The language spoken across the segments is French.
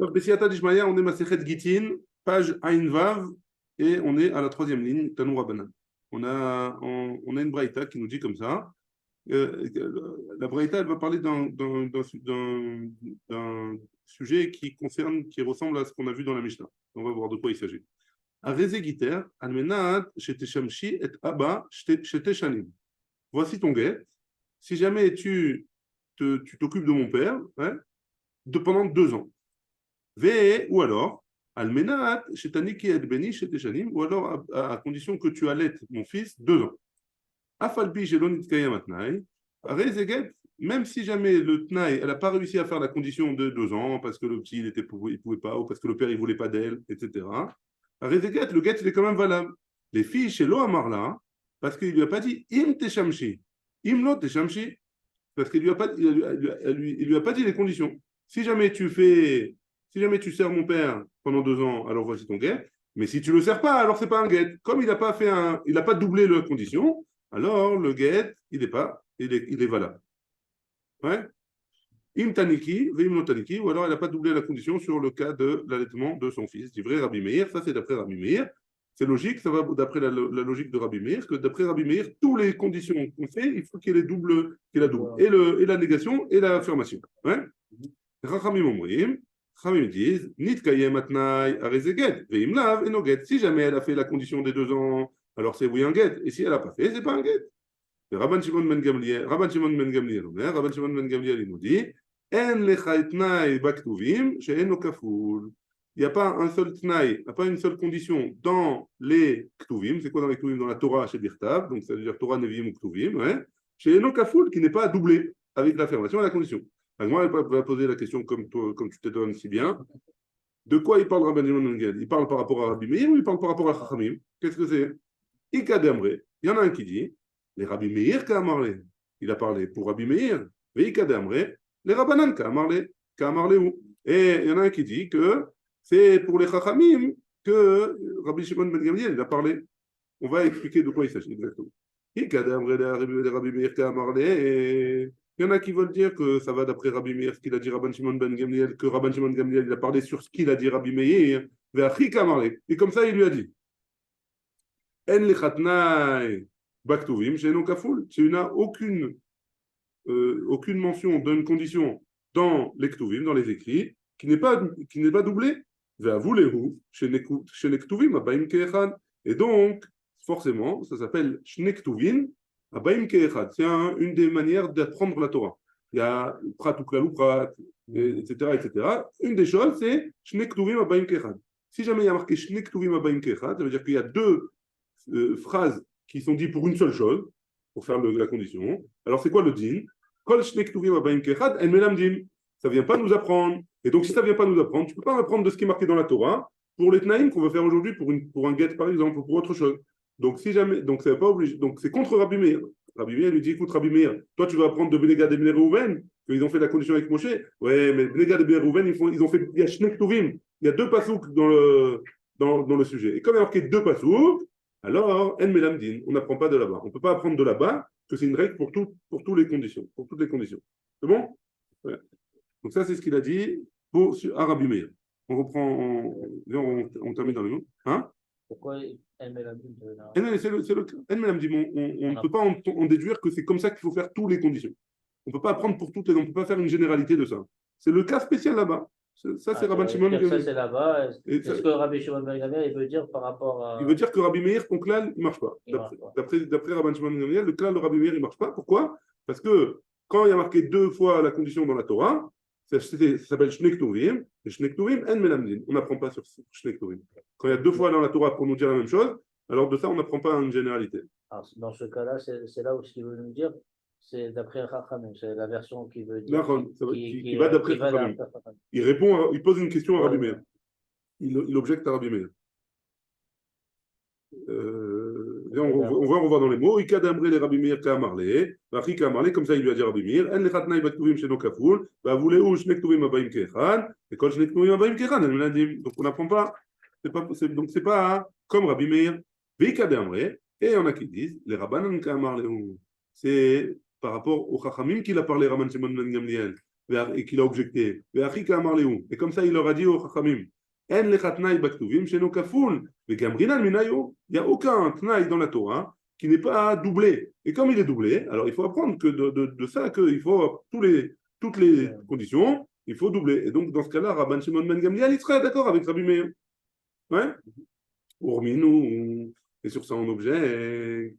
Donc, Bessiata Dishmaya, on est Masechet Gitin, page Ain Vav, et on est à la troisième ligne, Tanou Rabbanan. On a une braïta qui nous dit comme ça. La braïta, elle va parler d'un sujet qui ressemble à ce qu'on a vu dans la Mishnah. On va voir de quoi il s'agit. Areze Giter, Almenat, Sheteshamshi, et Abba, Sheteshanim. Voici ton guet. Si jamais tu t'occupes de mon père, hein, pendant 2 ans. Ou alors, Almenat, Shetaniki et Beni, Sheteshanim, ou alors à condition que tu allaites mon fils 2 ans. Afalpi, Jelonit Kayamatnaï, Rezeget, même si jamais le Tnaï, elle n'a pas réussi à faire la condition de 2 ans, parce que le petit, il ne pouvait pas, ou parce que le père, il ne voulait pas d'elle, etc. Rezeget, le get, il est quand même valable. Les filles chez Lo Amarla, parce qu'il ne lui a pas dit Im Teshamshi, Im Lo Teshamshi, parce qu'il ne lui a pas dit les conditions. Si jamais tu sers mon père pendant 2 ans, alors voici ton guet. Mais si tu ne le sers pas, alors c'est pas un guet. Comme il n'a pas doublé la condition, alors le guet, il est valable. Ouais. Im taniki, veim no taniki, ou alors elle n'a pas doublé la condition sur le cas de l'allaitement de son fils. Du vrai Rabbi Meir, ça c'est d'après Rabbi Meir. C'est logique, ça va d'après la logique de Rabbi Meir, que d'après Rabbi Meir, toutes les conditions qu'on fait, il faut qu'il y ait la double. Et la négation et l'affirmation. Ouais. Rachamim omrim, Rachamim disent, nit kayem atnai arezeget, veim lav enoget. Si jamais elle a fait la condition des 2 ans, alors c'est oui un get. Et si elle n'a pas fait, c'est pas un get. Rabban Shimon ben Gamliel, il nous dit, en lecha tnai baktuvim, she'eno kaful. Il n'y a pas un seul tnaï, il n'y a pas une seule condition dans les ktuvim. C'est quoi dans les ktuvim? Dans la Torah chez Birtav, donc ça veut dire Torah, Nevi'im ou ktuvim, ouais. Chez Eno Kafoul, qui n'est pas doublé avec l'affirmation et la condition. Alors moi, elle va poser la question comme tu te donnes si bien. De quoi il parle Rabban Shimon ben Gamliel? Il parle par rapport à Rabbi Meir ou il parle par rapport à Chachamim? Qu'est-ce que c'est? Ikademre. Il y en a un qui dit, les Rabbi Meir Ka'amarle. Il a parlé pour Rabbi Meir. Et Ikademre, les Rabbanan Ka'amarle. Ka'amarle où? Et il y en a un qui dit que c'est pour les Chachamim que Rabbi Shimon ben Gamliel a parlé. On va expliquer de quoi il s'agit exactement. Il y en a qui veulent dire que ça va d'après Rabbi Meir, ce qu'il a dit Rabban Shimon ben Gamliel, que Rabban Shimon ben Gamliel il a parlé sur ce qu'il a dit Rabbi Meir, et comme ça il lui a dit En lechatnai baktuvim she'eno kaful. Tu n'as aucune mention d'une condition dans les ktuvim, dans les écrits, qui n'est pas doublée. Et donc, forcément, ça s'appelle Shnektuvin, Abaim Keechad. C'est une des manières d'apprendre la Torah. Il y a Prat ou Klal ou Prat, etc., etc. Une des choses, c'est Shnektuvim Abaim Keechad. Si jamais il y a marqué Shnektuvim Abaim Keechad, ça veut dire qu'il y a 2 phrases qui sont dites pour une seule chose, pour faire la condition. Alors, c'est quoi le din? Kol Shnektuvim Abaim Keechad, En Melam Din. Ça ne vient pas nous apprendre. Et donc, si ça ne vient pas nous apprendre, tu ne peux pas apprendre de ce qui est marqué dans la Torah pour les Tnaïm qu'on va faire aujourd'hui pour un guet, par exemple, ou pour autre chose. Donc, si jamais, donc, c'est pas obligé. Donc, c'est contre Rabbi Meir. Rabbi Meir lui dit, écoute, Rabbi Meir, toi, tu vas apprendre de Benegad et Bnei Reuven, qu'ils ont fait la condition avec Moshe. Ouais, mais Benegad et Bnei Reuven, ils ont fait, il y a Shnek Tuvim. Il y a 2 pasouks dans le sujet. Et comme il y a marqué 2 pasouks, alors, En Melam Din, on n'apprend pas de là-bas. On ne peut pas apprendre de là-bas, que c'est une règle pour toutes les conditions. Pour toutes les conditions. C'est bon? Ouais. Donc ça, c'est ce qu'il a dit à Rabbi Meir. On reprend, on termine dans les mots. Hein? Pourquoi elle met la bulle de la... Elle me dit, on ne peut pas en déduire que c'est comme ça qu'il faut faire toutes les conditions. On ne peut pas apprendre pour toutes les... On ne peut pas faire une généralité de ça. C'est le cas spécial là-bas. Ça, c'est Rabban Shimon. Ça, c'est là-bas. Est-ce que Rabbi Shimon ben Gamliel, il veut dire par rapport à... Il veut dire que Rabbi Meir, ton klal, il ne marche pas. D'après Rabban Shimon ben Gamliel, le klal de Rabbi Meir, il ne marche pas. Pourquoi? Parce que quand il y a marqué 2 fois la condition dans la Torah, ça s'appelle Shnektuvim, et Shnektuvim, En Melamdin. On n'apprend pas sur Shnektuvim. Quand il y a 2 fois dans la Torah pour nous dire la même chose, alors de ça, on n'apprend pas une généralité. Alors, dans ce cas-là, c'est là où ce qu'il veut nous dire, c'est d'après Chachamim, c'est la version qui veut dire. Qui va d'après Chachamim. Il pose une question à Rabbi Meir. Il objecte à Rabbi Meir. On va revoir dans les mots. Ikadamre les Rabbi Meir Ka'amarle, Rachi Ka'amarle, comme ça il lui a dit Rabbi Meir, En lechatnai baktuvim sheno kaful, Vavuleu shnektuvim abaim keechad, et kol shnektuvim abaim keechad, elle me l'a dit. Donc on n'apprend pas. Donc c'est pas comme Rabbi Meir. Veikadamre, et on a qui disent, les Rabbanan Ka'amarle, c'est par rapport au Chachamim qu'il a parlé Rabban Shimon ben Gamliel. et qu'il a objecté. Et comme ça, il leur a dit aux Chachamim, En lecha tnaï baktuvim, sheno kaful, vegamrinan minayo. Il n'y a aucun tnaï dans la Torah qui n'est pas doublé. Et comme il est doublé, alors il faut apprendre que de ça, qu'il faut toutes les conditions, il faut doubler. Et donc, dans ce cas-là, Rabban Shimon ben Gamliel, il serait d'accord avec Rabbi Meir. Ouais? Urminu, et sur ça on objecte.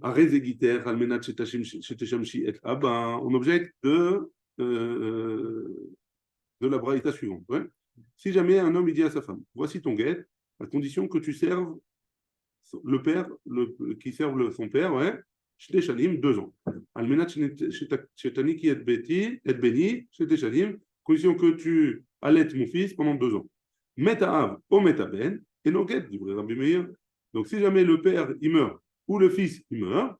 Arezegiter, almenat sheteshamshi et abba, on objecte de la braïta suivante. Ouais? Si jamais un homme il dit à sa femme, voici ton guet, à condition que tu serves le père, qui serve son père, ouais, sheteshanim, 2 ans. Almenat shetaniki et beni, sheteshanim, condition que tu allaites mon fils pendant 2 ans. Metaav au metaben, et non guet, dit Rabbi Meir. Donc si jamais le père il meurt, ou le fils il meurt,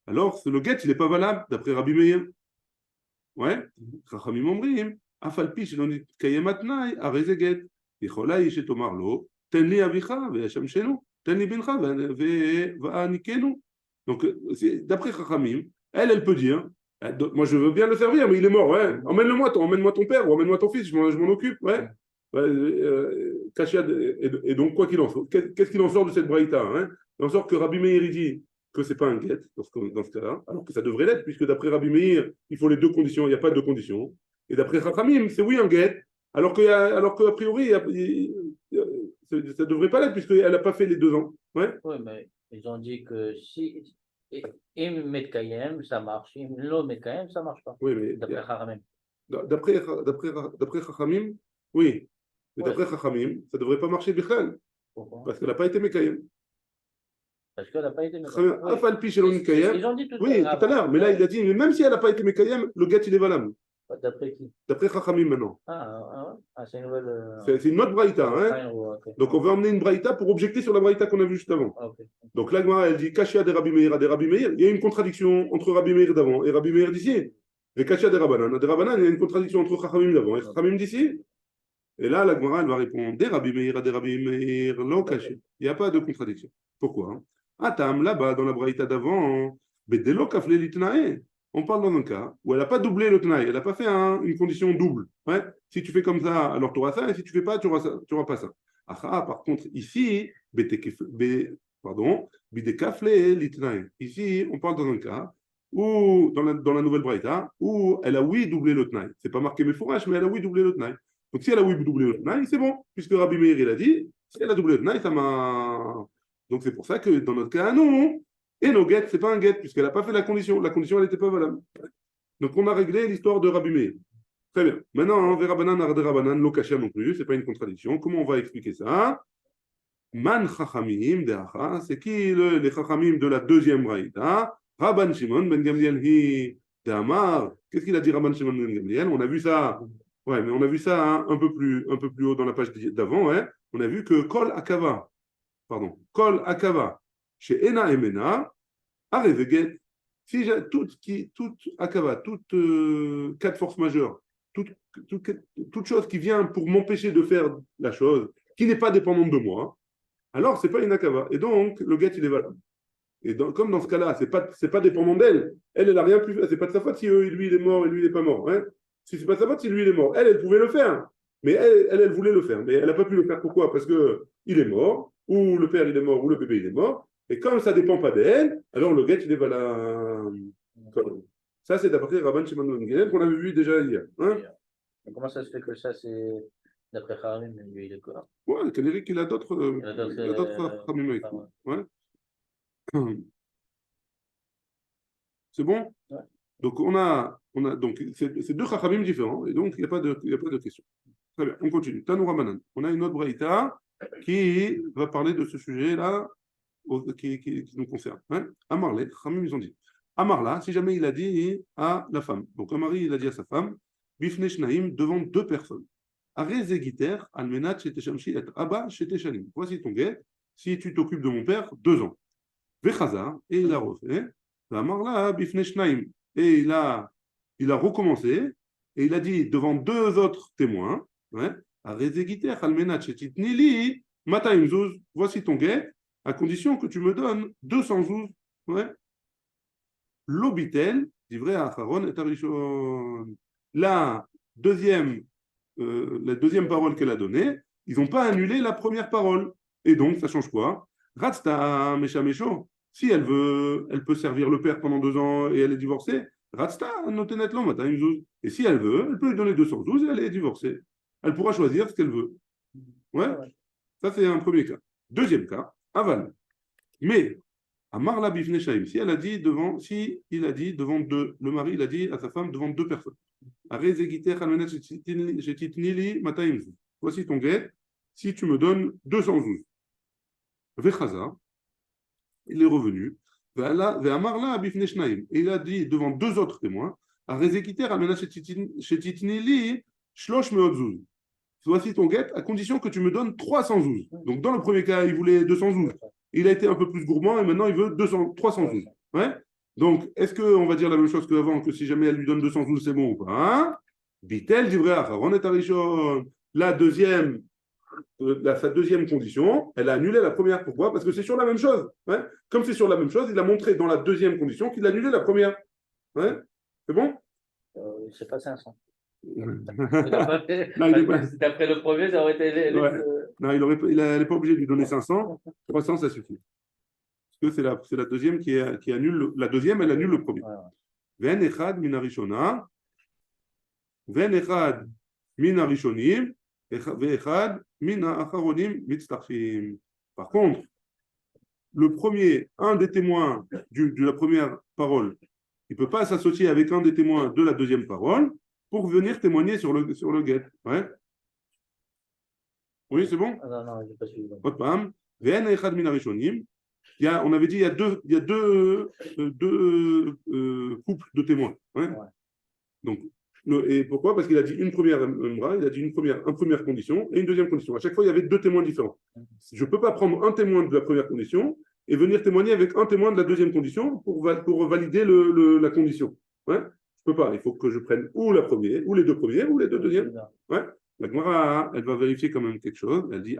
alors le guet il n'est pas valable d'après Rabbi Meir. Ouais, Chachamim omrim, afalpi שלא נתקיים התנאי, הרי זה גט. יכולה היא שתאמר לו, תן לי אביך וישמשנו, תן לי בנך ואניקנו. Donc, d'après Chachamim, elle peut dire, moi je veux bien le servir, mais il est mort, ouais. Emmène-moi ton père, ou emmène-moi ton fils, je m'en occupe, ouais. Et donc, quoi qu'il en soit, qu'est-ce qu'il en sort de cette braïta, hein? Il en sort que Rabbi Meir dit que ce n'est pas un guet dans ce cas-là, alors que ça devrait l'être, puisque d'après Rabbi Meir, il faut les 2 conditions, il n'y a pas de 2 conditions. Et d'après Chachamim, c'est oui un guet, alors qu'a priori, ça ne devrait pas l'être, puisqu'elle n'a pas fait les 2 ans. Ouais? Oui, mais ils ont dit que si Im Metkayem, ça marche, Im Lo Metkayem, ça ne marche pas. Oui, mais d'après Chachamim. D'après Chachamim, oui. Mais d'après Chachamim, ça ne devrait pas marcher Bichlal. Pourquoi? Parce qu'elle n'a pas été Mekayem. Parce qu'elle n'a pas été Mekayem. Ils ont dit tout à l'heure. Mais là, il a dit, mais même si elle n'a pas été Mekayem, le guet, il est valable. D'après qui? D'après Chachamim maintenant. C'est une nouvelle. C'est une autre braïta. Hein? Okay. Donc on va emmener une braïta pour objecter sur la braïta qu'on a vue juste avant. Okay. Donc là, elle dit Kashia de Rabbi Meir à de Rabbi Meir. Il y a une contradiction entre Rabbi Meir d'avant et Rabbi Meir d'ici. Et Kashia de Rabbanan. De Rabbanan, il y a une contradiction entre Chachamim d'avant et Chachamim d'ici. Et là, la Gemara, elle va répondre des Rabbi Meir à des Rabbi Meir, non caché. Il n'y a pas de contradiction. Pourquoi? Atam, là-bas, dans la braïta d'avant, Bedelo kafle litnae. On parle dans un cas où elle n'a pas doublé le tnaï, elle n'a pas fait une condition double. Ouais? Si tu fais comme ça, alors tu auras ça, et si tu ne fais pas, tu n'auras pas ça. Par contre, ici, bidekafle litnae. Ici, on parle dans un cas où, dans la nouvelle braïta, où elle a oui doublé le tnaï. Ce n'est pas marqué Mefourash, mais elle a oui doublé le tnaï. Donc si elle a oui doublé le tnaï, c'est bon, puisque Rabbi Meir il a dit, si elle a doublé le tnaï, ça m'a. Donc c'est pour ça que dans notre cas, non. Et nos guettes, ce n'est pas un guet, puisqu'elle n'a pas fait la condition. La condition, elle n'était pas valable. Donc on a réglé l'histoire de Rabbi Meir. Très bien. Maintenant, Verabanan, Arderabanan, Lokasha non plus, ce n'est pas une contradiction. Comment on va expliquer ça? Man Chachamim, Deacha, c'est qui les Chachamim de la deuxième braïta? Rabban Shimon ben Gamliel hi Damar. Qu'est-ce qu'il a dit Rabban Shimon ben Gamliel? On a vu ça. Ouais, mais on a vu ça hein, un peu plus haut dans la page d'avant. Ouais. On a vu que Kol Akava, chez Ena Emena, Areveget, si toute Akava, toute cas de force majeure, toute chose qui vient pour m'empêcher de faire la chose, qui n'est pas dépendante de moi, alors ce n'est pas une Akava. Et donc, le get, il est valable. Et comme dans ce cas-là, ce n'est pas dépendant d'elle. Elle n'a rien pu faire. Ce n'est pas de sa faute si lui, il est mort et lui, il n'est pas mort. Hein. Si ce n'est pas de sa faute si lui, il est mort. Elle pouvait le faire. Mais elle voulait le faire. Mais elle n'a pas pu le faire. Pourquoi? Parce qu'il est mort, ou le père, il est mort, ou le bébé, il est mort. Et comme ça ne dépend pas d'elle, alors le get, il est valable. Ça, c'est d'après Rabban Shimon ben Gamliel qu'on avait vu déjà hier. Hein? Comment ça se fait que ça, c'est d'après Chachamim, lui, il est quoi? Ouais, Kénérik, il a d'autres Chachamim avec lui. Ouais. C'est bon? Ouais. Donc, on a donc, c'est 2 Chachamim différents, et donc il n'y a pas de question. Très bien, on continue. Tanou Rabbanan. On a une autre braïta qui va parler de ce sujet-là qui nous concerne. Hein? Amarle, Chachamim, ils ont dit. Amarla, si jamais il a dit à la femme. Donc, un mari, il a dit à sa femme, Bifne Shnaim, devant 2 personnes. Arezegiter, almenat, sheteshamshi, et abba, sheteshanim. Voici ton guet, si tu t'occupes de mon père, 2 ans. Vechaza, et il a refait. Amarla, Bifne Shnaim. Et il a recommencé, et il a dit devant 2 autres témoins, ouais, Arezegiter, almenat, shetitnili, mataim zouz, voici ton guet, à condition que tu me donnes 200 zouz. Ouais. L'obitel, Divrei Acharon et Arishon. La deuxième parole qu'elle a donnée, ils n'ont pas annulé la première parole. Et donc, ça change quoi? Ratsta Mesha Mesho. Si elle veut, elle peut servir le père pendant 2 ans et elle est divorcée. Ratsta Notenet Lo Matayim Zouz. Et si elle veut, elle peut lui donner 212 et elle est divorcée. Elle pourra choisir ce qu'elle veut. Ouais, ça c'est un premier cas. Deuxième cas, Aval. Mais Amar la bifne shaim, si il a dit devant deux, le mari, il a dit à sa femme devant deux personnes. Voici ton guet, si tu me donnes 212. Vechaza, il est revenu. Ve'amar la bifne shnaim, et il a dit devant deux autres témoins. Shlosh meotzuz. Voici ton guet, à condition que tu me donnes 312. Donc, dans le premier cas, il voulait 212. Il a été un peu plus gourmand et maintenant, il veut 312. Ouais. Donc, est-ce qu'on va dire la même chose qu'avant, que si jamais elle lui donne 212, c'est bon ou pas hein? Bitel dit vrai, on est à Rishon. Sa deuxième condition, elle a annulé la première. Pourquoi? Parce que c'est sur la même chose. Ouais. Comme c'est sur la même chose, il a montré dans la deuxième condition qu'il a annulé la première. Ouais. C'est bon? C'est pas 500. D'après le premier, ça aurait été. Ouais. Non, il n'est pas obligé de lui donner 500. 300, ça suffit. Parce que c'est la deuxième qui annule. La deuxième, elle annule le premier. Ven echad min harishona, ven echad min harishonim, ve'echad min ha'acharonim mitztachim. Par contre, le premier, un des témoins de la première parole, il ne peut pas s'associer avec un des témoins de la deuxième parole pour venir témoigner sur le guet. Ouais. Oui, c'est bon? Non, je n'ai pas suivi. On avait dit il y a deux couples de témoins. Ouais. Ouais. Donc, et pourquoi? Parce qu'il a dit une première condition et une deuxième condition. À chaque fois, il y avait deux témoins différents. Je ne peux pas prendre un témoin de la première condition et venir témoigner avec un témoin de la deuxième condition pour valider la condition. Ouais. Je ne peux pas. Il faut que je prenne ou la première, ou les deux premières, ou les deux deuxièmes. Ouais. La Gemara, elle va vérifier quand même quelque chose. Elle dit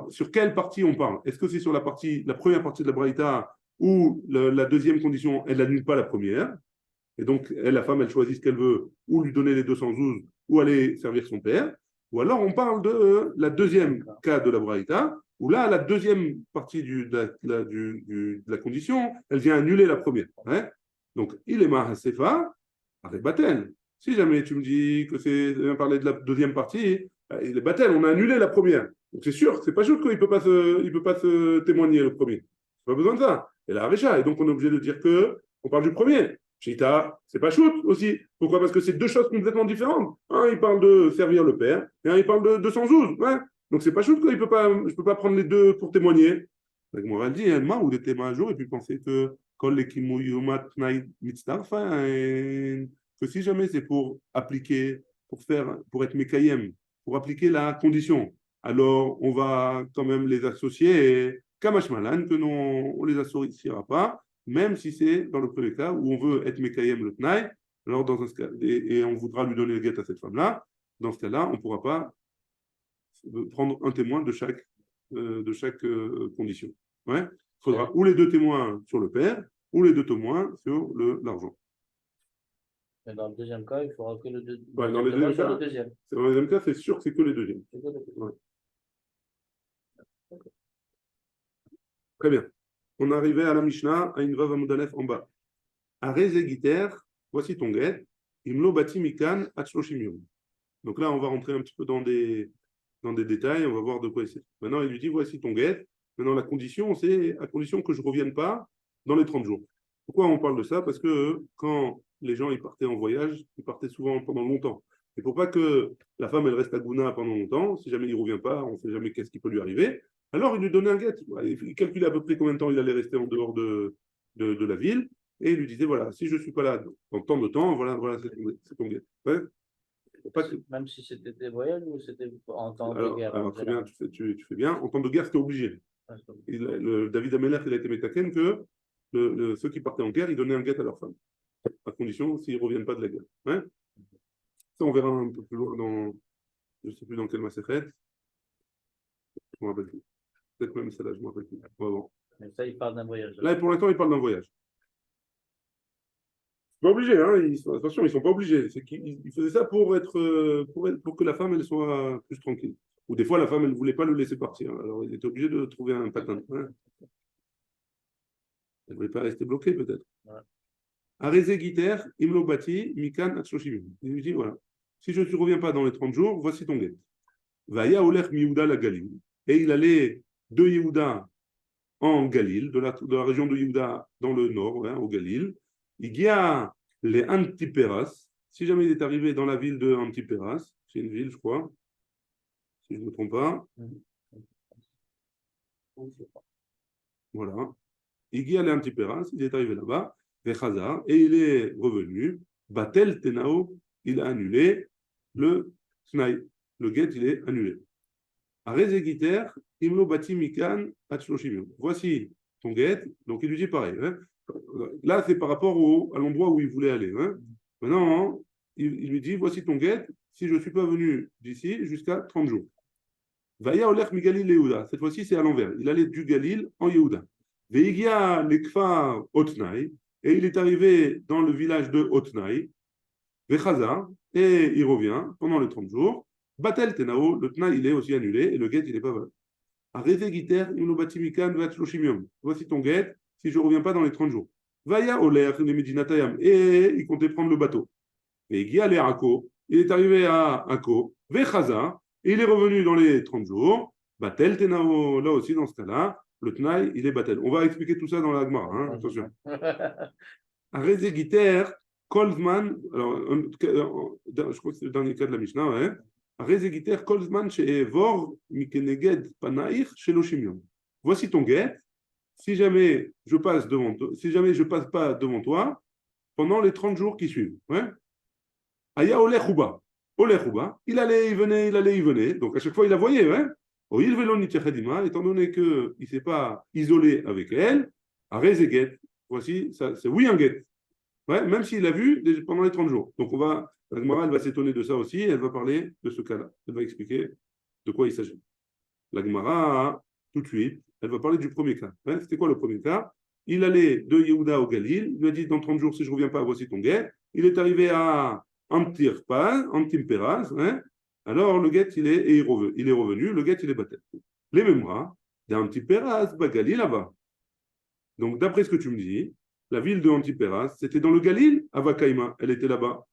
sur quelle partie on parle? Est-ce que c'est sur la première partie de la Braïta où la deuxième condition, elle n'annule pas la première? Et donc, la femme, elle choisit ce qu'elle veut, ou lui donner les 212, ou aller servir son père. Ou alors, on parle de la deuxième cas de la Braïta, où là, la deuxième partie de la condition, elle vient annuler la première. Hein. Donc, il est Mahasefa, avec Batel. Si jamais tu me dis que c'est parler de la deuxième partie, il est Batel, on a annulé la première. Donc, c'est sûr, c'est pas sûr qu'il ne peut pas se témoigner le premier. Pas besoin de ça. Et la Harisha. Et donc, on est obligé de dire qu'on parle du premier. Chita, c'est pas shoot aussi. Pourquoi? Parce que c'est deux choses complètement différentes. Un, il parle de servir le père, et un, il parle de 212. Ouais. Donc, c'est pas shoot que je peux pas prendre les deux pour témoigner. Donc, Moral dit, Elma, ou des témoins un jour, et puis penser que que si jamais c'est pour appliquer, pour être Mekayem, pour appliquer la condition, alors on va quand même les associer et Kamash Malan, que non, on les associera pas, même si c'est dans le premier cas où on veut être Mekayem le Tnaï, alors dans un cas, et on voudra lui donner le guet à cette femme-là, dans ce cas-là, on ne pourra pas prendre un témoin de chaque condition. Ouais. Il faudra ou les deux témoins sur le père, ou les deux témoins sur l'argent. Mais dans le deuxième cas, il faudra que le deuxième. Ouais, dans le deuxième cas, c'est sûr que c'est que les deuxièmes. Ouais. Très bien. On est arrivé à la Mishnah, à une veuve Amoudalef en bas. Arezegiter, voici ton guet, imlo bati mikan achloshim. Donc là, on va rentrer un petit peu dans des détails, on va voir de quoi il s'agit. Maintenant, il lui dit, voici ton guet. Maintenant, la condition, c'est à condition que je ne revienne pas dans les 30 jours. Pourquoi on parle de ça? Parce que quand les gens ils partaient en voyage, ils partaient souvent pendant longtemps. Et pour pas que la femme elle reste à Gouna pendant longtemps, si jamais il ne revient pas, on ne sait jamais qu'est-ce qui peut lui arriver, alors il lui donnait un guet. Il calculait à peu près combien de temps il allait rester en dehors de la ville, et il lui disait, voilà, si je ne suis pas là dans tant de temps, voilà c'est ton guet. Ouais. Même si c'était des voyages ou c'était en temps de guerre? Alors très bien, tu fais bien. En temps de guerre, c'était obligé. David Ameller, il a été métaken que ceux qui partaient en guerre, ils donnaient un guet à leur femme, à condition s'ils ne reviennent pas de la guerre. Ouais. Ça, on verra un peu plus loin je ne sais plus dans quel masséchet. Je ne me rappelle plus. Peut-être même celle-là, je ne me rappelle plus. Mais ça, il parle d'un voyage. Là, pour l'instant, il parle d'un voyage. pas obligés, hein, attention, ils ne sont pas obligés. C'est qu'ils faisaient ça pour que la femme elle soit plus tranquille. Ou des fois, la femme, elle ne voulait pas le laisser partir. Alors, il était obligé de trouver un patin. Hein. Elle ne voulait pas rester bloquée, peut-être. Ouais. Arezé Guiter, Imlo Bati, Mikan Atsoshimim. Il lui dit voilà, si je ne reviens pas dans les 30 jours, voici ton guet. Vaya Olech Miouda la Galil. Et il allait de Yehuda en Galil, de la région de Yehuda dans le nord, hein, au Galil. Il y a les Antiperas. Si jamais il est arrivé dans la ville de Antiperas, c'est une ville, je crois, si je ne me trompe pas. Voilà. Il y a les Antiperas, il est arrivé là-bas, et il est revenu. Batel Tenao, il a annulé le Snai. Le guet, il est annulé. Arezegiter, Imlo Bati Mikan, Atshloshim. Voici ton guet. Donc il lui dit pareil. Hein. Là, c'est par rapport à l'endroit où il voulait aller. Hein. Maintenant, il lui dit voici ton guet. Si je ne suis pas venu d'ici jusqu'à 30 jours. Vaya Olech Migalil Yehuda. Cette fois-ci, c'est à l'envers. Il allait du Galil en Yehuda. Veigia Lekfar Otnaï. Et il est arrivé dans le village de Otnaï. Vechaza. Et il revient pendant les 30 jours. Batel Tenao, le Tnaï, il est aussi annulé et le guet, il n'est pas valable. Arrêtez Giter, Imnobatimikan, Vatshloshimium. Voici ton guet si je ne reviens pas dans les 30 jours. Vaya Oler, le Medinatayam. Et il comptait prendre le bateau. Et il est à Akko. Il est arrivé à Akko. Vechaza. Et il est revenu dans les 30 jours. Batel Tenao, là aussi, dans ce cas-là, le Tnaï, il est Batel. On va expliquer tout ça dans la Gemara, hein, attention. Arrêtez Giter, Kolzman. Alors, je crois que c'est le dernier cas de la Mishnah, ouais. Rezegiter kolzman she'evor mikeneged panaïr sheloshim. Voici ton guet. Si jamais je passe passe pas devant toi pendant les 30 jours qui suivent. Ouais. Aya olechouba. Olechouba. Il allait, il venait, il allait, il venait. Donc à chaque fois il la voyait. Ouais. Étant donné qu'il ne s'est pas isolé avec elle, à Rezeget. Voici, ça, c'est oui un guet. Ouais, même s'il l'a vu pendant les 30 jours. Donc la Gemara, elle va s'étonner de ça aussi, elle va parler de ce cas-là. Elle va expliquer de quoi il s'agit. La Gemara, tout de suite, elle va parler du premier cas. Hein, c'était quoi le premier cas? Il allait de Yehuda au Galil, il lui a dit dans 30 jours, si je ne reviens pas, voici ton guet. Il est arrivé à Antimperas, hein, alors le guet, il est revenu, le guet, il est battu. Les mêmes bras, d'Antimperas, Galil là-bas. Donc d'après ce que tu me dis, la ville de Antiperas, c'était dans le Galil, Avakaima, elle était là-bas.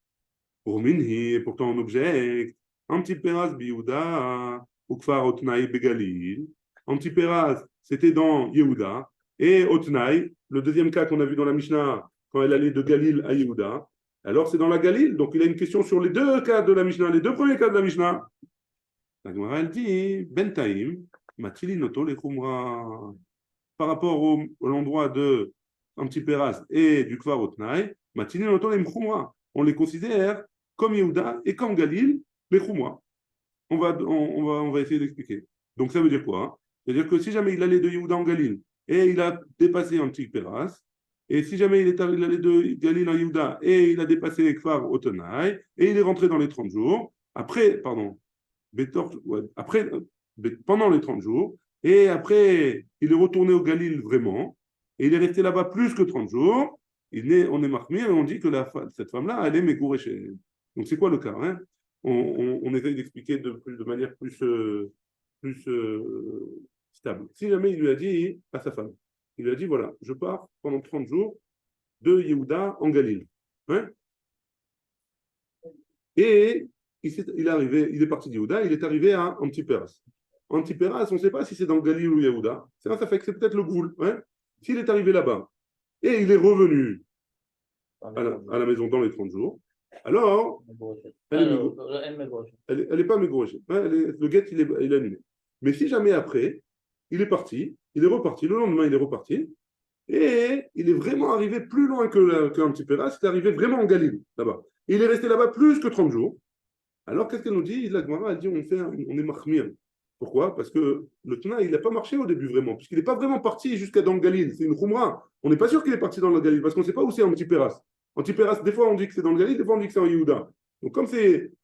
Urminhi, pourtant on objecte. Antiperas biouda, Ukfar Otnaï begalil. Antiperas, c'était dans Yehuda. Et Otnaï, le deuxième cas qu'on a vu dans la Mishnah, quand elle allait de Galil à Yehuda, alors c'est dans la Galil. Donc il a une question sur les deux cas de la Mishnah, les deux premiers cas de la Mishnah. La Gemara, elle dit, Bentaim, Matili Noto le Khumra. Par rapport à l'endroit de Antiperas et du Kfar Otnaï, Matili Noto le Khumra. On les considère comme Yehuda et comme Galil, les Khumra. On va essayer d'expliquer. Donc ça veut dire quoi? C'est-à-dire que si jamais il allait de Yehuda en Galil et il a dépassé Antiperas, et si jamais il allait de Galil en Yehuda et il a dépassé Kfar Otnaï et il est rentré dans les 30 jours, pendant les 30 jours, et après il est retourné au Galil vraiment, et il est resté là-bas plus que 30 jours, on est marqué et on dit que cette femme-là, elle est Megouré. Donc c'est quoi le cas, hein? On essaye d'expliquer de manière plus stable. Si jamais il lui a dit à sa femme, il lui a dit voilà, je pars pendant 30 jours de Yehuda en Galil. Hein? Et il est parti de Yehuda, il est arrivé à Antiperas. Antiperas, on ne sait pas si c'est dans Galil ou Yehuda. Ça fait que c'est peut-être le Goul. Hein? S'il est arrivé là-bas et il est revenu à la maison dans les 30 jours, alors, elle n'est pas Megouré. Le guet, il est annulé. Mais si jamais après, il est parti, il est reparti, le lendemain, il est reparti, et il est vraiment arrivé plus loin qu'Antiperas, il est arrivé vraiment en Galil, là-bas. Il est resté là-bas plus que 30 jours. Alors, qu'est-ce qu'elle nous dit? La Gemara, elle dit on est mahmir. Pourquoi? Parce que le Tana, il n'a pas marché au début vraiment, puisqu'il n'est pas vraiment parti jusqu'à dans le Galil. C'est une Khumra. On n'est pas sûr qu'il est parti dans le Galil, parce qu'on ne sait pas où c'est Antiperas. Antiperas, des fois on dit que c'est dans le Galil, des fois on dit que c'est en Yehuda. Donc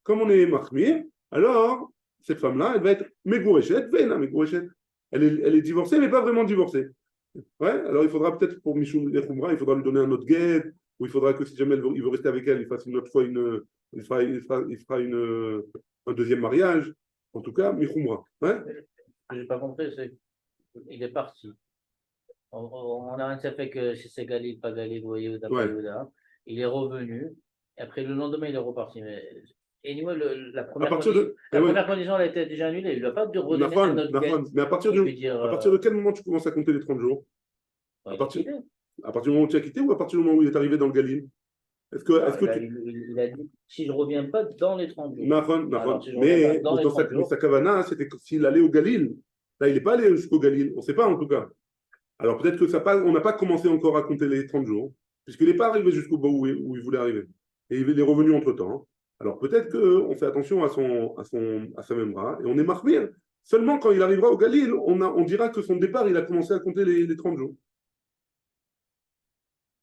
comme on est mahmir, alors cette femme-là, elle va être Megouré-chet, Veina Megouré-chet. Elle est divorcée, mais pas vraiment divorcée. Ouais, alors il faudra peut-être pour Mishum les Khumra, il faudra lui donner un autre guet, où il faudra que si jamais il veut rester avec elle, il fasse une autre fois il fera un deuxième mariage. En tout cas, Michoumra. Hein? Ce que j'ai pas compris, c'est qu'il est parti. On a un fait que c'est Galil, pas Galil, ou Yehuda, pas Ouais. Yehuda. Il est revenu, et après le lendemain, il est reparti. Mais anyway, la À première partir condition, de. la Eh ouais, première condition, elle a été déjà annulée. Il ne doit pas de redonner Nafan, un autre Nafan. guet Mais et puis dire à partir de quel moment tu commences à compter les 30 jours? À il est partir, quitté. à partir du moment où tu as quitté ou à partir du moment où il est arrivé dans le Galil? Non, Est-ce que tu. il a dit si je ne reviens pas dans les 30 jours. Nafan, Alors, Nafan. si je ne reviens pas dans Mais, les 30 mais jours, sa kavana, c'était que s'il allait au Galil. Là, il n'est pas allé jusqu'au Galil. On ne sait pas en tout cas. Alors peut-être que on n'a pas commencé encore à compter les 30 jours, puisqu'il n'est pas arrivé jusqu'au bout où il voulait arriver. Et il est revenu entre-temps. Alors peut-être qu'on fait attention à sa mémoire et on est marmire. Seulement quand il arrivera au Galil, on dira que son départ, il a commencé à compter les 30 jours.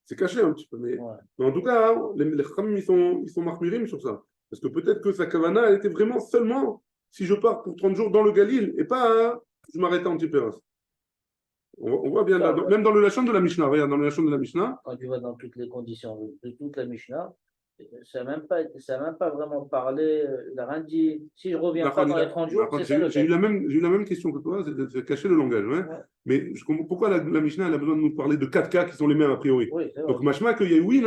C'est caché un petit peu, ouais. mais en tout cas, hein, les Khamim, ils sont marmirim sur ça. Parce que peut-être que sa kavana, elle était vraiment seulement si je pars pour 30 jours dans le Galil et pas je m'arrête à Antipéras. On voit bien là, même dans le Lachon de la Mishnah, regarde, dans le Lachon de la Mishnah. Quand tu vois dans toutes les conditions de toute la Mishnah, ça n'a même pas vraiment parlé. Il n'a rien dit. Si je ne reviens pas dans les 30 jours, c'est ça le j'ai eu fait. j'ai eu la même question que toi, c'est cacher le langage. Hein. Ouais. Mais je comprends pourquoi la Mishnah elle a besoin de nous parler de 4 cas qui sont les mêmes a priori. Oui, Donc, machma qu'il y a oui, il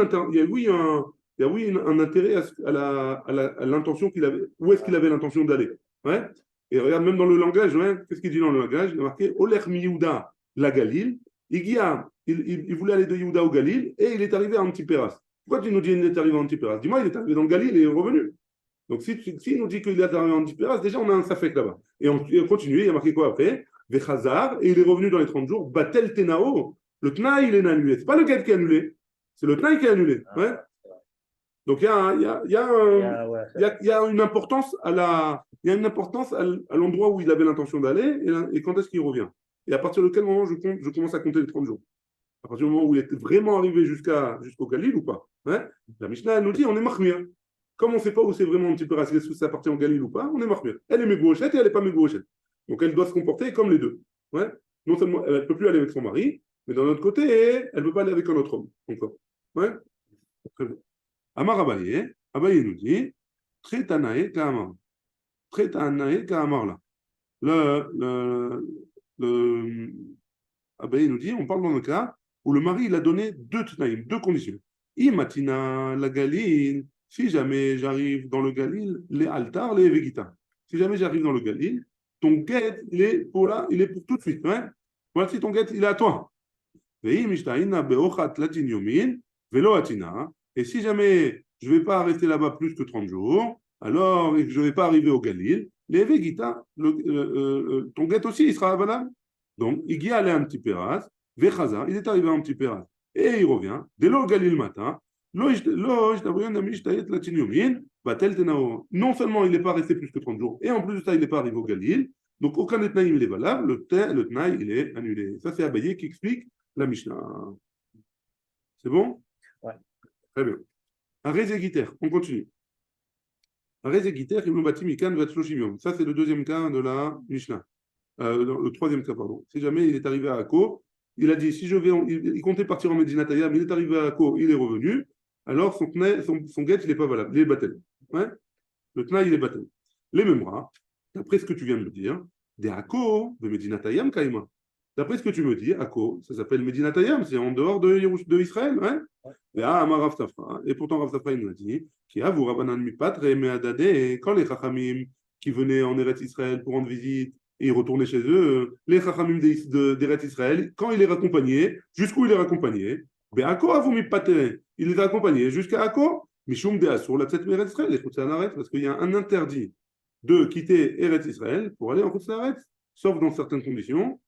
y a oui un intérêt à l'intention qu'il avait. Où est-ce qu'il avait l'intention d'aller? Ouais. Et regarde, même dans le langage, ouais, qu'est-ce qu'il dit dans le langage? Il a marqué Oler mi Yehuda la Galil. Il voulait aller de Yehuda au Galil et il est arrivé à Antipéras. Pourquoi tu nous dis qu'il est arrivé à Antipéras? Dis-moi, il est arrivé dans le Galil et il est revenu. Donc, si il nous dit qu'il est arrivé en Antipéras, déjà, on a un safek là-bas. Et on continue, il y a marqué quoi après? Vechazar, et il est revenu dans les 30 jours. Batel Tenao, le Tnaï, il est annulé. Ce n'est pas le guet qui est annulé, c'est le Tnaï qui est annulé. Ouais. Donc, il y a une importance il y a une importance à l'endroit où il avait l'intention d'aller et quand est-ce qu'il revient. Et à partir de quel moment je commence à compter les 30 jours? À partir du moment où il est vraiment arrivé jusqu'au Galil ou pas? Ouais. La Mishnah, elle nous dit on est mahmir. Comme on ne sait pas où c'est vraiment un petit peu raciste, est-ce que ça appartient au Galil ou pas, on est mahmir. Elle est mégouchette et elle n'est pas mégouchette. Donc elle doit se comporter comme les deux. Ouais. Non seulement elle ne peut plus aller avec son mari, mais d'un autre côté, elle ne peut pas aller avec un autre homme. Encore. Ouais. Très bien. Amar Abaye nous dit Tretanae Kaamar. Tretanae Kaamar là. Le Abaye nous dit on parle dans le cas où le mari il a donné deux tnaïm, deux conditions. Imatina la Galil, si jamais j'arrive dans le Galil, les altars, les vegita. Si jamais j'arrive dans le Galil, ton guet, il est pour là, il est pour tout de suite. Hein? Voilà, si ton guet, il est à toi. Et si jamais je ne vais pas rester là-bas plus que 30 jours, alors et que je ne vais pas arriver au Galil, les vegita, ton guet aussi, il sera valable. Donc, il y allait un petit péras, Vechaza, il est arrivé un petit péras. Et il revient, dès le Galil matin, non seulement il n'est pas resté plus que 30 jours, et en plus de ça, il n'est pas arrivé au Galil, donc aucun des tnaïm il est valable, le tnaï il est annulé. Ça, c'est Abaye qui explique la Mishnah. C'est bon? Ouais. Très bien. Arezegiter, on continue. Arezegiter, il bâti mikan vatshloshim. Ça, c'est le deuxième cas de la Mishnah. Le troisième cas, pardon. Si jamais il est arrivé à Akko, il a dit, si je vais, il comptait partir en Medinataya, mais il est arrivé à Akko, il est revenu, alors son guet, il n'est pas valable, il est battel. Ouais? Le tna, il est battel. Les memras, d'après ce que tu viens de me dire, des Akko, de Medinatayam, Kaima. D'après ce que tu me dis, Akko, ça s'appelle Medinatayam, c'est en dehors de Israël. Hein? Et pourtant, Rav Safra, il nous a dit, qui a vous Rabbanan Mipatre, Meadade, quand les Chachamim qui venaient en Eretz Israël pour rendre visite, et ils retournaient chez eux, les Chachamim d'Eretz Israël, quand il est raccompagné, jusqu'où il est raccompagné, il est accompagné jusqu'à Akko, Mishum de Asur, la tête Eretz Israël, les Chutz parce qu'il y a un interdit de quitter Eretz Israël pour aller en Chutz sauf dans certaines conditions,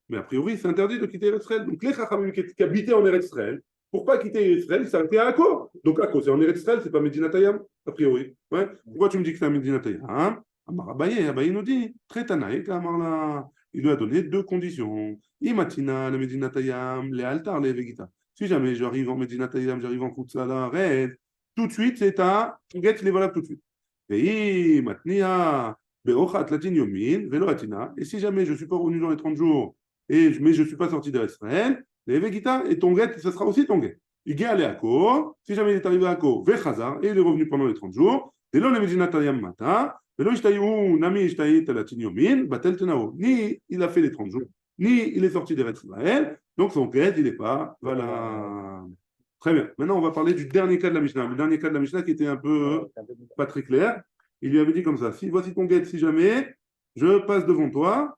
mais a priori c'est interdit de quitter Eretz Israël. Donc les Chachamim qui habitaient en Eretz Israël, pour pas quitter Eretz Israël, ils s'arrêtaient à Akko. Donc Akko, c'est en Eretz Israël, c'est pas Medinatayam, a priori. Ouais. Pourquoi tu me dis que c'est un Medinatayam? Abaye nous dit, Tretanaï, il lui a donné deux conditions. Imatina, le Medinatayam, les altar, les vegita. Si jamais j'arrive en Medinatayam, j'arrive en Koutsala, Red, tout de suite, c'est un get, il est valable tout de suite. Et Matnia, Beochat, Latin Yomin, Veloatina. Et si jamais je ne suis pas revenu dans les 30 jours, mais je ne suis pas sorti d'Israël, les vegita et ton get, ça sera aussi ton get. Il est allé à Ko, si jamais il est arrivé à Ko, Vechazar, et il est revenu pendant les 30 jours, ni il a fait les 30 jours, ni il est sorti des Eretz Israël, donc son quête, il n'est pas valable. Très bien. Maintenant, on va parler du dernier cas de la Mishnah. Le dernier cas de la Mishnah qui était un peu pas très clair. Il lui avait dit comme ça, si voici ton guet, si jamais je passe devant toi,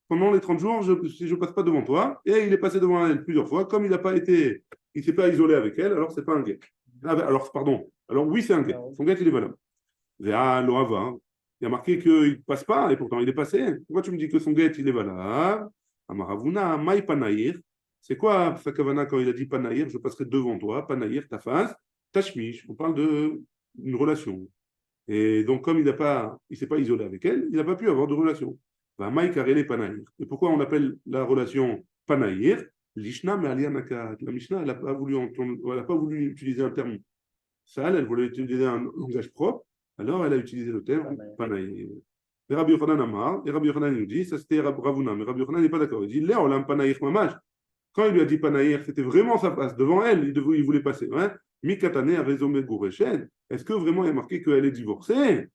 pendant les 30 jours, si je ne passe pas devant toi, et il est passé devant elle plusieurs fois, comme il n'a pas été, il ne s'est pas isolé avec elle, alors c'est pas un guet. Alors, pardon. Alors oui, c'est un guet. Son guet, il est valable. Véa, Loava. Il y a marqué qu'il ne passe pas, et pourtant il est passé. Pourquoi tu me dis que son guet, il est valable? Amaravuna, Maï Panaïr. C'est quoi sa kavana quand il a dit Panaïr? Je passerai devant toi, Panaïr, ta face, Tashmish. On parle d'une relation. Et donc, comme il ne s'est pas isolé avec elle, il n'a pas pu avoir de relation. Maï Karele Panaïr. Et pourquoi on appelle la relation Panaïr? Lishna Me'alianakat. La Mishnah, elle n'a pas voulu utiliser un terme sale, elle voulait utiliser un langage propre. Alors, elle a utilisé le terme Panaïr. Et Rabbi Yochanan Amar, et Rabbi Yochanan nous dit, ça c'était Ravuna, mais Rabbi Yochanan n'est pas d'accord. Il dit, Léa Olam Panaïr Mamash. Quand il lui a dit Panaïr, c'était vraiment sa face, devant elle, il voulait passer. Hein? Mikatane a résumé Gourechen. Est-ce que vraiment il y a marqué qu'elle est divorcée?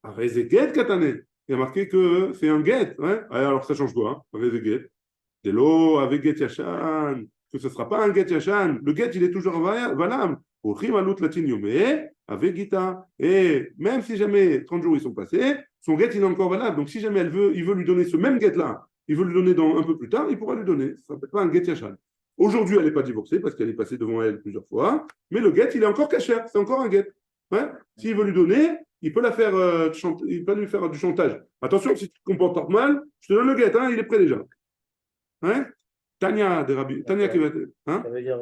Arezeget Katane. Il y a marqué que c'est un guet. Hein? Alors ça change quoi? Arezeget. Delo avec Get Yashan. Que ce ne sera pas un Get Yashan. Le Get, il est toujours valable. Au Rimalut Latin Yomé, avec Gita. Et même si jamais 30 jours ils sont passés, son Get, il est encore valable. Donc si jamais il veut lui donner ce même Get-là, il veut lui donner un peu plus tard, il pourra lui donner. Ça ne s'appelle pas un Get Yashan. Aujourd'hui, elle n'est pas divorcée parce qu'elle est passée devant elle plusieurs fois. Mais le Get, il est encore caché. C'est encore un Get. Ouais. S'il veut lui donner, il peut il peut lui faire du chantage. Attention, si tu te comportes mal, je te donne le Get. Hein, il est prêt déjà. Hein? Tania de Rabbi. Tania qui va être. Hein? Ça veut dire.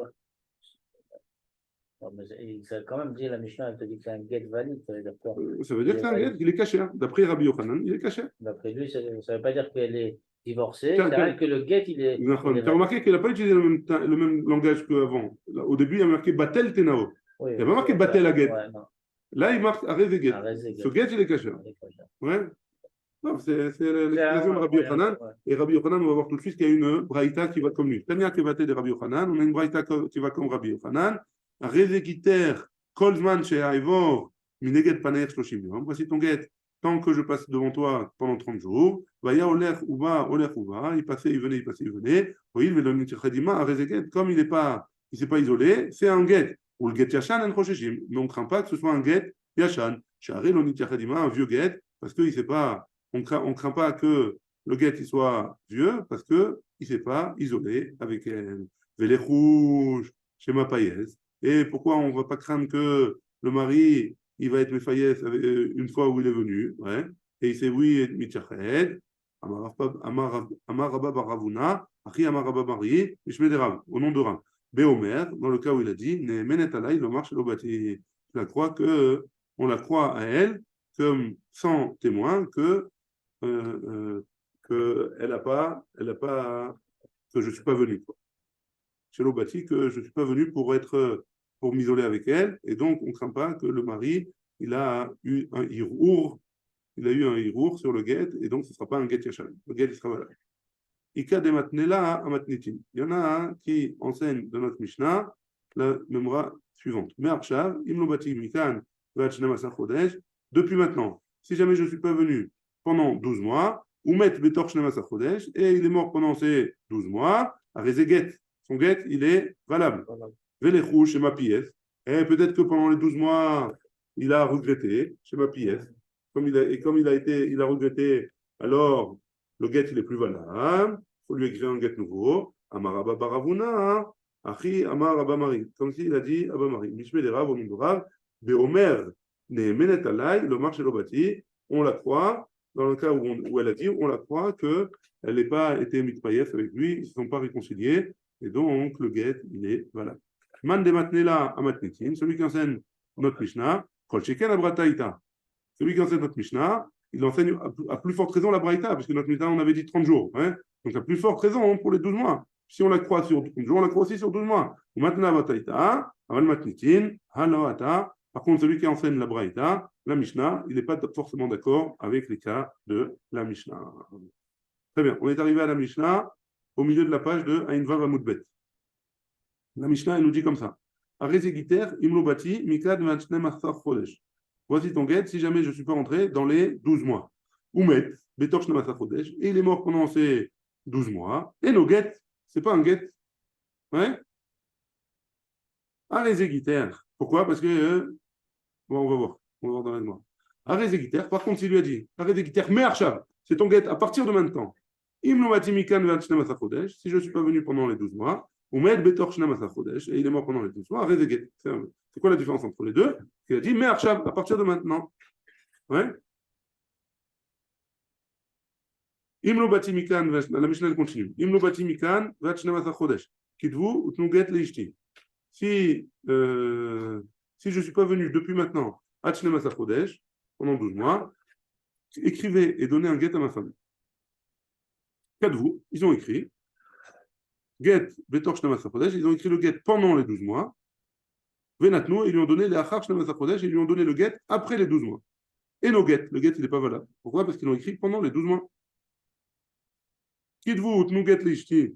Non, mais ça quand même dit la Mishnah, elle te dit que c'est un get valide. Ça veut dire quoi? Ça veut dire que c'est un get, il est caché. D'après Rabbi Yochanan, il est caché. D'après lui, ça ne veut pas dire qu'elle est divorcée. C'est vrai que le get, il est. Tu as remarqué qu'il n'a pas utilisé le même langage qu'avant. Au début, il a marqué Batel Tenao. Oui, il n'a pas marqué Batel à get. Ouais, là, il marque Arez get. Ce get, il est caché. Ouais. Non, c'est l'expression de Rabbi Yochanan. Et Rabbi Yochanan, on va voir tout de suite qu'il y a une braïta qui va comme lui. Tania qui va de Rabbi Yochanan. On a une braïta qui va comme Rabbi Yochanan. Rezegiter, Kolzman Sheaivor, Mineget Paner Shloshim Yom. Voici ton guet. Tant que je passe devant toi pendant 30 jours, Vaya Oler Uva, il passait, il venait, il passait, il venait. Oui, mais le Nitzchadima, Rezeget, comme il ne s'est pas isolé, c'est un guet. Ou le guet Yashan en Rosheshim. Mais on ne craint pas que ce soit un guet Yashan. Shari le Nitzchadima, un vieux guet, parce qu'il ne sait pas. On ne craint pas que le guet il soit vieux, parce qu'il ne s'est pas isolé avec elle. Vele rouge, chez ma païesse. Et pourquoi on ne va pas craindre que le mari, il va être méfaïès une fois où il est venu, ouais, et il sait oui, et mitchached, Amar Rabba Baravuna, Achi Amar Rabba Mari, Mishme de Rav, au nom de Rav. Béomer, dans le cas où il a dit, Ne menet alay, le marche l'obati. On la croit à elle comme sans témoin qu'elle n'a pas, que je ne suis pas venu. Chez l'Obati, que je ne suis pas venu pour m'isoler avec elle, et donc on ne craint pas que le mari, il a eu un hirour sur le guet, et donc ce ne sera pas un guet yachan. Le guet, il sera valable. Ika de matnela à matnitin. Il y en a un qui enseigne dans notre Mishnah la mémoire suivante. Mais Arshav, imlobati mikan, depuis maintenant, si jamais je ne suis pas venu pendant 12 mois, ou met betor shnema chodesh, et il est mort pendant ces 12 mois, à Rezeget. Son guet, il est valable. Velechou chez ma pièce. Et peut-être que pendant les 12 mois, il a regretté chez ma pièce. Comme il a regretté, alors le guet, il est plus valable. Il faut lui écrire un guet nouveau. Amaraba baravuna, achi amar abamari. Comme s'il a dit abamari. Mishme de rav, au nom de rav, beomer, ne menet alay, le marché l'obati. On la croit, dans le cas où elle a dit, on la croit qu'elle n'ait pas été mitpaïef avec lui, ils ne se sont pas réconciliés. Et donc, le guet, il est valable. Man de matnela à matnitin, celui qui enseigne notre Mishnah, kol sheken la brataïta. Celui qui enseigne notre Mishnah, il enseigne à plus forte raison la braïta, parce que notre Mishnah, on avait dit 30 jours. Hein, donc, à plus forte raison pour les 12 mois. Si on la croit sur 12 jours, on la croit aussi sur 12 mois. Ou maintenant, brataïta, aval matnitin, hanoata. Par contre, celui qui enseigne la braïta, la Mishnah, il n'est pas forcément d'accord avec les cas de la Mishnah. Très bien, on est arrivé à la Mishnah au milieu de la page de Aïn Vav Amoudbet. La Mishnah, elle nous dit comme ça. Arezegiter, imlobati, mikad vanchnem asar chodesh. Voici ton guet si jamais je ne suis pas rentré dans les 12 mois. Oumet, betor shnem asar chodesh, et il est mort pendant ces 12 mois. Et nos guet, c'est pas un guet. Ouais? Arezegiter. Pourquoi? Parce que, bon, on va voir dans la mémoire. Arezegiter, par contre, s'il lui a dit, Arezegiter, mais Archav, c'est ton guet à partir de maintenant. Imlobati, mikad vanchnem asar chodesh, si je ne suis pas venu pendant les 12 mois. Ou met Betor Shnam Asar Chodesh, et il est mort pendant les 12 mois. C'est quoi la différence entre les deux? Il a dit, mais Arshab, à partir de maintenant. Ouais. Imlo Bati Mikan, la Mishnah continue. Imlo Bati Mikan, Vachnam Asar Chodesh. Kitvu, Utnuget Leishti. Si je ne suis pas venu depuis maintenant, Vachnam Asar Chodesh, pendant 12 mois, écrivez et donnez un guet à ma femme. Quatre-vous, ils ont écrit. Get Betor Shnam Asar Chodesh, ils ont écrit le get pendant les 12 mois. Venatno, ils lui ont donné les Achar Shnam Asar Chodesh, ils lui ont donné le get après les 12 mois. Et no get, le get il n'est pas valable. Pourquoi? Parce qu'ils l'ont écrit pendant les 12 mois. Kitvu Utnu get Lishti,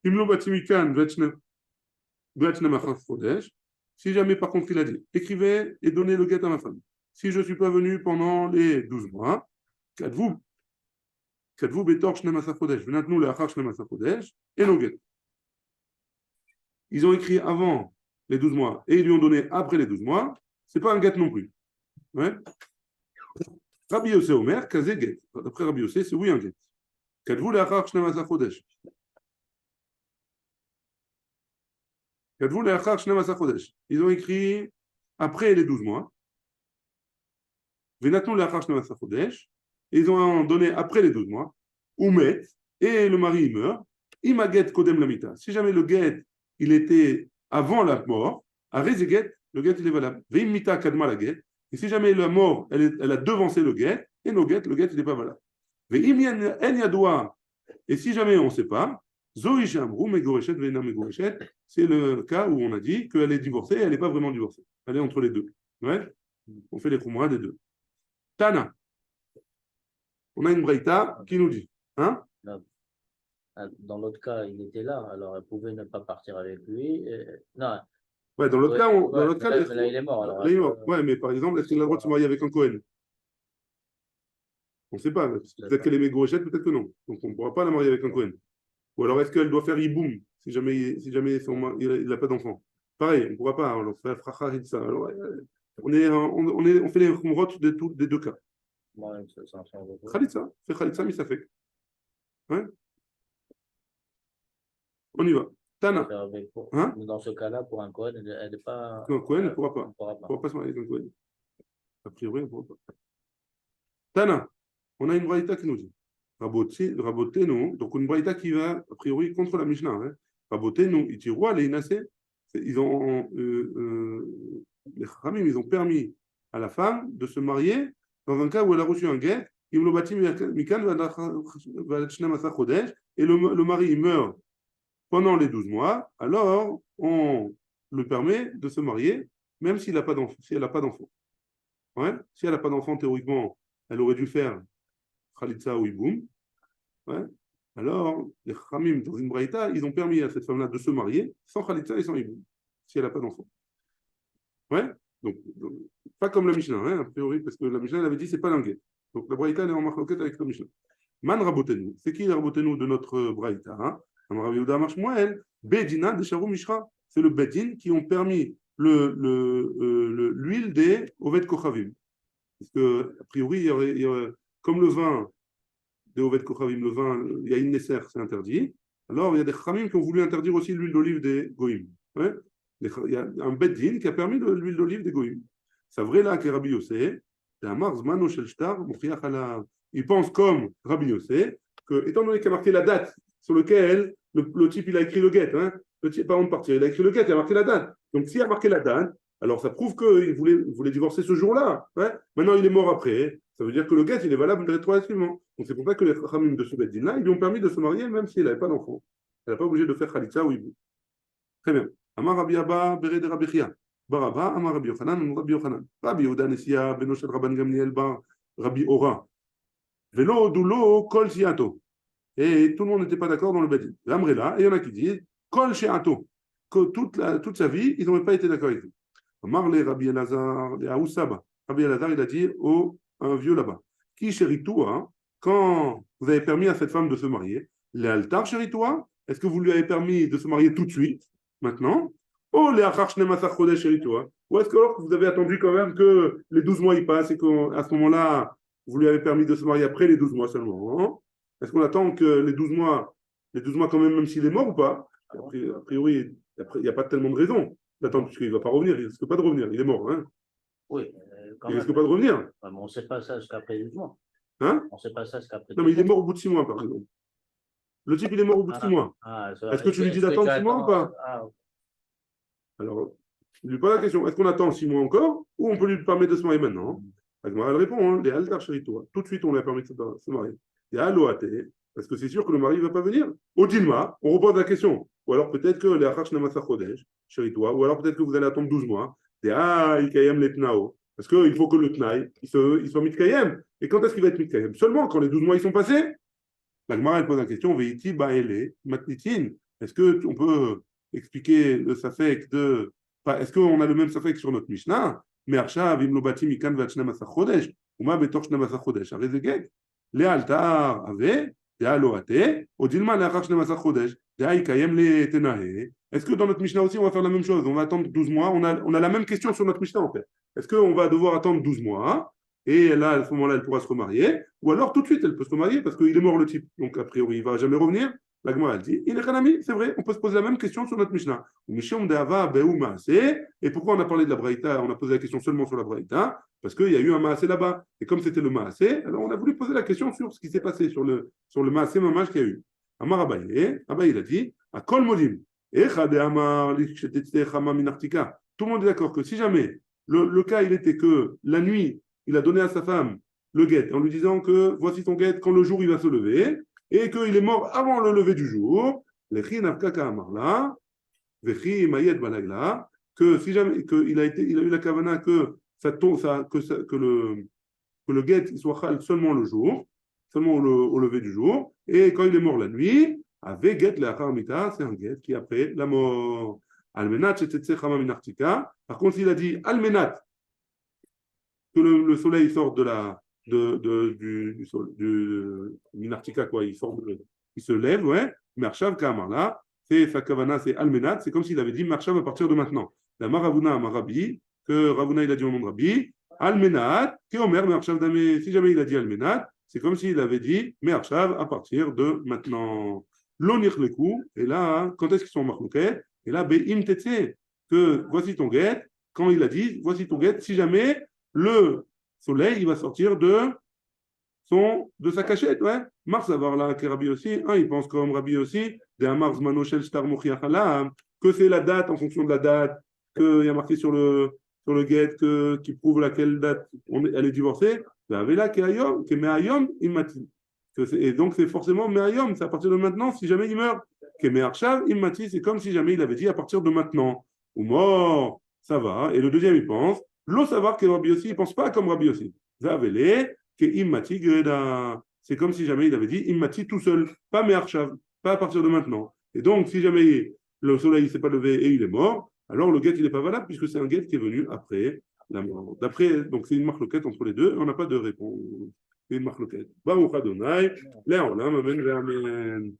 Imlo Batimikan Vachnam Asar Chodesh. Si jamais par contre il a dit, écrivez et donnez le get à ma femme. Si je ne suis pas venu pendant les 12 mois, Kadvu Betor Shnam Asar Chodesh, Venatno les Achar Shnam Asar Chodesh, et no get. Ils ont écrit avant les 12 mois et ils lui ont donné après les 12 mois, c'est pas un get non plus. Ouais. Rabbi Yossé Omer, Kazé get. D'après Rabbi Yossé, c'est oui un get. Kadvu le'achar 12 chodesh. Kadvu le'achar 12 chodesh. Ils ont écrit après les 12 mois. Venatnu le'achar 12 chodesh. Ils ont donné après les 12 mois. Oumet, et le mari il meurt. Ima get kodem lamita. Si jamais le get il était avant la mort, à Rezeget, le get il est valable. Veimita kadma la get. Et si jamais la mort, elle a devancé le get, et no get, le get il n'est pas valable. Veim en yadoua. Et si jamais on ne sait pas, zoisham ru megoreshet veina megoreshet, c'est le cas où on a dit qu'elle est divorcée, elle n'est pas vraiment divorcée. Elle est entre les deux. Ouais? On fait les khumra des deux. Tana. On a une braïta qui nous dit. Hein? Dans l'autre cas, il était là, alors elle pouvait ne pas partir avec lui. Non. Ouais, dans l'autre cas, là, il est mort. Alors, il est mort. Ouais, mais par exemple, est-ce qu'il a le droit de se marier avec un Cohen? On ne sait pas. Peut-être qu'elle est mégoréchette, peut-être que non. Donc on ne pourra pas la marier avec un Cohen. Ou alors est-ce qu'elle doit faire Iboum si jamais il n'a pas d'enfant? Pareil, on ne pourra pas. Alors, faire Fracharitza. Alors, on fait les khumrot des deux cas. Khalitza, fait Khalitza, mais ça fait. Ouais. On y va. Tana. Hein? Dans ce cas-là, pour un Cohen, elle n'est pas. Non, Cohen ne pourra pas. On ne pourra pas se marier avec un Cohen. A priori, on ne pourra pas. Tana. On a une braïta qui nous dit. Rabotenu, donc une braïta qui va, a priori, contre la Mishnah. Hein. Rabotenu, Itirwa, les Inasé. Les Khamim, ils ont permis à la femme de se marier dans un cas où elle a reçu un guet, et le mari meurt pendant les 12 mois, alors on le permet de se marier, même s'il n'a pas d'enfant, si elle n'a pas d'enfant. Ouais? Si elle n'a pas d'enfant, théoriquement, elle aurait dû faire Khalitza ou Iboum. Ouais? Alors, les Khamim, dans une braïta, ils ont permis à cette femme-là de se marier sans Khalitza et sans Iboum, si elle n'a pas d'enfant. Ouais? Donc, pas comme la Mishnah, hein, a priori, parce que la Mishnah, elle avait dit c'est pas l'anguet. Donc, la braïta, elle est en marloquette avec la Mishnah. Man Rabotenu, c'est qui le Rabotenu de notre braïta? Hein? Bedina de Sharou Mishra, c'est le Bedin qui ont permis l'huile des Oved Kochavim. Parce que, a priori, il y aurait, comme le vin des Oved Kochavim, le vin, il y a une Nesser, c'est interdit. Alors, il y a des Khamim qui ont voulu interdire aussi l'huile d'olive des Goïm. Ouais? Il y a un Bedin qui a permis l'huile d'olive des Goïm. C'est vrai là que Rabbi Yossé, il pense comme Rabbi Yossé, que, étant donné qu'il a marqué la date sur laquelle le type il a écrit le get, hein, le type, avant de partir, il a écrit le get, il a marqué la date. Donc s'il a marqué la date, alors ça prouve qu'il voulait divorcer ce jour-là. Hein. Maintenant il est mort après, ça veut dire que le get il est valable rétroactivement. Donc c'est pour ça que les Khamim de ce Beddin-là, ils lui ont permis de se marier même s'il n'avait pas d'enfant. Elle n'a pas obligé de faire Khalitza ou Ibou. Très bien. Amar Rabbi Abba, Bered Rabbi Chia. Baraba, Amar Rabbi Yochanan, Rabbi Yochanan. Rabbi Yehuda Nesia, Beno Shel Rabban Gamliel, Bar Rabbi Ora. Velo Dulo Kol Siato. Et tout le monde n'était pas d'accord dans le Bedin. L'Amrela, et il y en a qui disent Kol Shiato. toute sa vie, ils n'auraient pas été d'accord avec lui. Marley Rabbi Elazar, les Aoussaba. Rabbi Elazar, il a dit à un vieux là-bas, qui chérit toi, quand vous avez permis à cette femme de se marier, les altar chérit toi, est-ce que vous lui avez permis de se marier tout de suite, maintenant? Oh, les achar shnem asar chodesh chérit toi. Ou est-ce que alors que vous avez attendu quand même que les 12 mois y passent et qu'à ce moment-là, vous lui avez permis de se marier après les 12 mois seulement, hein? Est-ce qu'on attend que les 12 mois quand même, même s'il est mort ou pas? A priori, il n'y a pas tellement de raison d'attendre, puisqu'il ne va pas revenir, il ne risque pas de revenir, il est mort, hein? Oui, quand Il même. risque pas de revenir. Ouais, mais on ne sait pas ça jusqu'après 12 mois. Hein? On ne sait pas ça jusqu'après Non, 12 mais il est mois. mort au bout de 6 mois, par exemple. Le type, il est mort au bout de 6 mois. Est-ce que tu lui dis d'attendre 6 mois ou pas? Alors, je lui pose la question, est-ce qu'on attend 6 mois encore ou on peut lui permettre de se marier maintenant? Elle répond, hein, les altar toi. Tout de suite, on lui a permis de se marier. Il y a Aloate, parce que c'est sûr que le mari ne va pas venir. Au Dilma, on repose la question. Ou alors peut-être que les achach namasa chodesh, toi, ou alors peut-être que vous allez attendre 12 mois. Il kayem les tnao. Parce qu'il faut que le tnaï, il soit mitkayem. Et quand est-ce qu'il va être mitkayem? Seulement quand les 12 mois ils sont passés. La Gemara, elle pose la question, Veiti baele matnitin. Est-ce qu'on peut expliquer le safek de. Est-ce qu'on a le même safek sur notre Mishnah? Mais Arshav, im lo bati mikan vat shnamasa chodesh. Uma betor shnamasa chodesh. Arrête de gag. Le altar ave, dea loate, odilma leachar shnamasa chodesh, dea ikayem le tenahe. Est-ce que dans notre Mishnah aussi, on va faire la même chose? On va attendre 12 mois. On a la même question sur notre Mishnah, en fait. Est-ce qu'on va devoir attendre 12 mois? Et là, à ce moment-là, elle pourra se remarier, ou alors tout de suite, elle peut se remarier parce qu'il est mort le type. Donc, a priori, il ne va jamais revenir. La Gemara, elle dit, il est Hanami, c'est vrai, on peut se poser la même question sur notre Mishnah. Et pourquoi on a parlé de la Braïta, on a posé la question seulement sur la Braïta? Parce qu'il y a eu un Maasé là-bas. Et comme c'était le Maasé, alors on a voulu poser la question sur ce qui s'est passé, sur le Maasé Mamash qu'il y a eu. Amar Abaye, il a dit, à Kol Modim, tout le monde est d'accord que si jamais le cas, il était que la nuit, il a donné à sa femme le guet en lui disant que voici ton guet quand le jour il va se lever et qu'il est mort avant le lever du jour. Que si jamais il a eu la kavana que le guet il soit chal seulement le jour, seulement au lever du jour, et quand il est mort la nuit, avec guet la mita, c'est un guet qui après la mort. Almenat, par contre, s'il a dit almenat, que le soleil sort du minartika, quoi, il se lève, ouais, Marshav Kamarla, c'est sa kavana, c'est almenat, c'est comme s'il avait dit Marshav à partir de maintenant. La Maravuna Marabi, que Ravuna il a dit au nom de Rabbi, almenat, qui Omer Marshav Dame, si jamais il a dit almenat, c'est comme s'il avait dit Marshav à partir de maintenant. L'onir le coup, et là, quand est-ce qu'ils sont marqués? Et là, Be'im Tetse, que voici ton guet, quand il a dit voici ton guet, si jamais le soleil, il va sortir de sa cachette, ouais. Mars avoir là, que Rabbi aussi, hein, il pense comme Rabbi aussi, de Mars Manoshel Star que c'est la date, en fonction de la date, qu'il y a marqué sur le guet, qui prouve laquelle date elle est divorcée, là, qui est Me'ayom, Immati. Et donc, c'est forcément Me'ayom, c'est à partir de maintenant, si jamais il meurt. Qui Me'arshav, Immati, c'est comme si jamais il avait dit à partir de maintenant. Ou mort, ça va. Et le deuxième, il pense, l'eau savoir que Rabbi aussi, il ne pense pas comme Rabbi aussi. Zavele, que Immati Greda. C'est comme si jamais il avait dit Immati tout seul, pas Me'arshav, pas à partir de maintenant. Et donc, si jamais le soleil ne s'est pas levé et il est mort, alors le guet, il n'est pas valable puisque c'est un guet qui est venu après la mort. Donc c'est une marloquette entre les deux et on n'a pas de réponse. C'est une marloquette. Baruch Adonai, Léon, Amen, Amen.